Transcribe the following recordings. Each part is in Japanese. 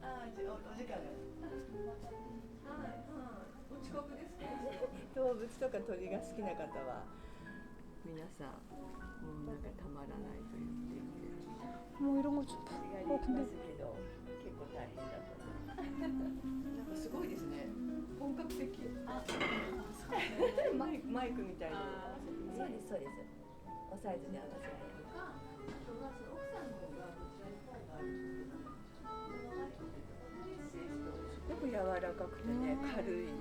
あー、お時間が。はい、はい。お近くですか？動物とか鳥が好きな方は皆さんもうなんかたまらないと言っていて。 뭐 이런 거 좋다. やりますけど結構大変だと思う。なんかすごいですね。本格的。あ、マイクみたいな。そうですそうです。おサイズに合わせて。とか、あとはその奥さんの方がこちらに本があるんですけど、布が入ってて、メッセージとすごく柔らかくてね、軽い。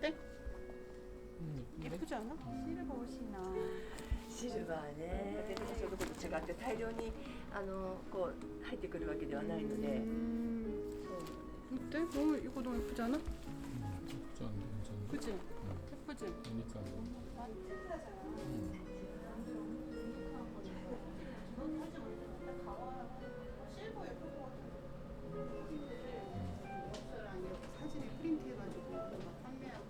어때? 예쁘지 않아? 실버 옷이나. シルバーね、全然そういうことと違って大量にこう入ってくるわけではないので。 어때? 너무 이거 너무 예쁘지 않아? 예쁘지 않은데 괜찮은데? 그치? 응. 예쁘지? 그러니까 사진을 프린트해가지고 막 판매하고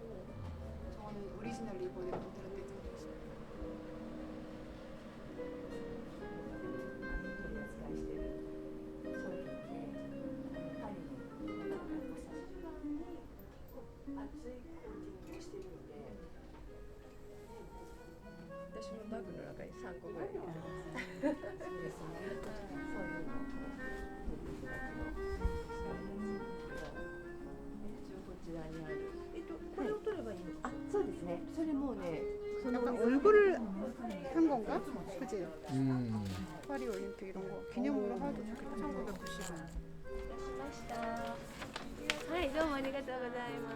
저는 오리지널 리본에 분들한테 드리고 싶어요. 取り扱いしている商品で、パリになんかこう差し入れに熱いコーティングをしているので、私もバッグの中に3個ぐらい入れてます。そうですね。そういうのを取っていただくのをしたいんですけど、一応こちらにある。これを取ればいいの？あ、そうですね。それもうね、その 약간 얼굴을 한 건가? 그치? 파리 올림픽 이런 거 기념으로 하도 좋겠다. 1990원. 出しました。はい、どうもありがとうございます。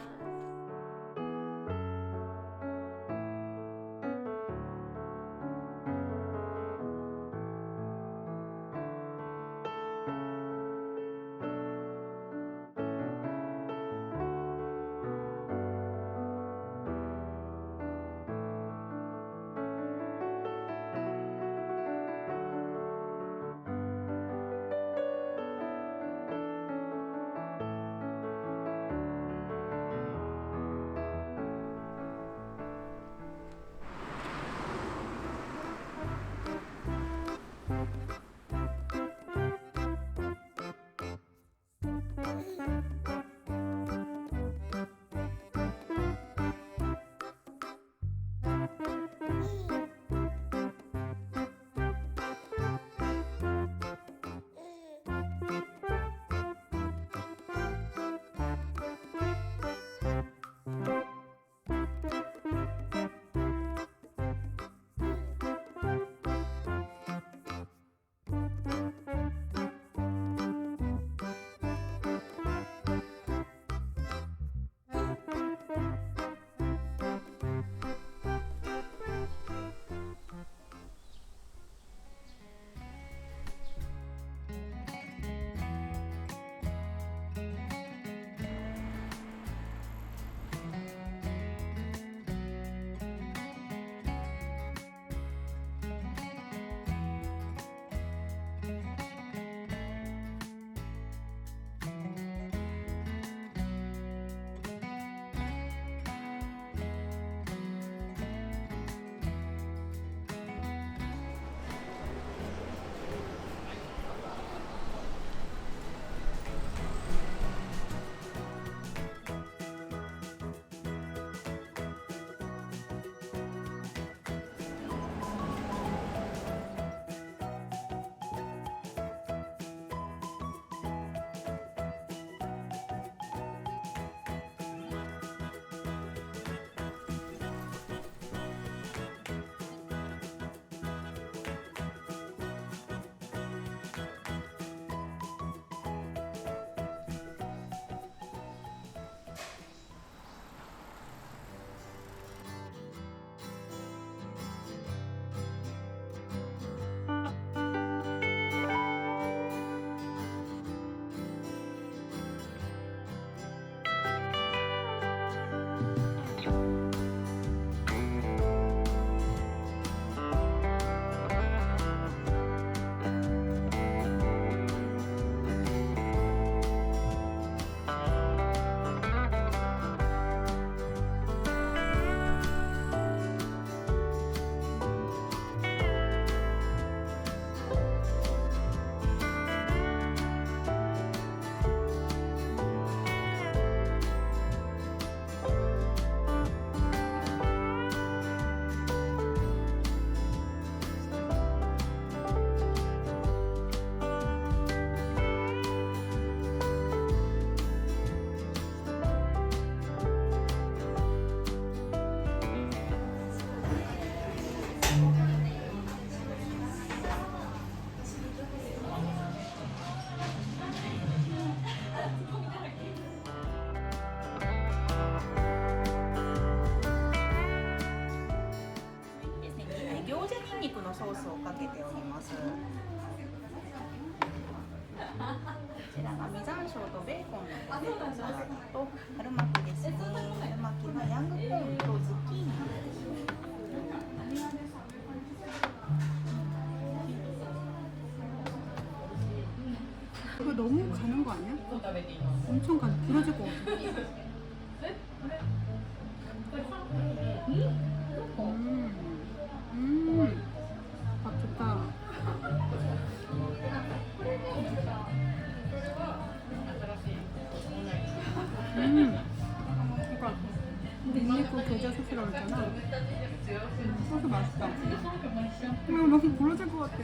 います。こちらが実山椒とベーコンのポテトサラダと春巻きですね。春巻きはヤングコーンとズッキーニです。이거 너무 가는 거 아니야? 엄청 가는, 부러질 것 같아. 밥 좋다. 그러니까 닉니코 겨자 소스라고 했잖아. 소스 맛있다. 이거 너무 부러질 것 같아.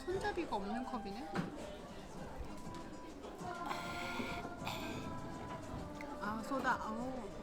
손잡이가 없는 컵이네. 아, 소다. 오.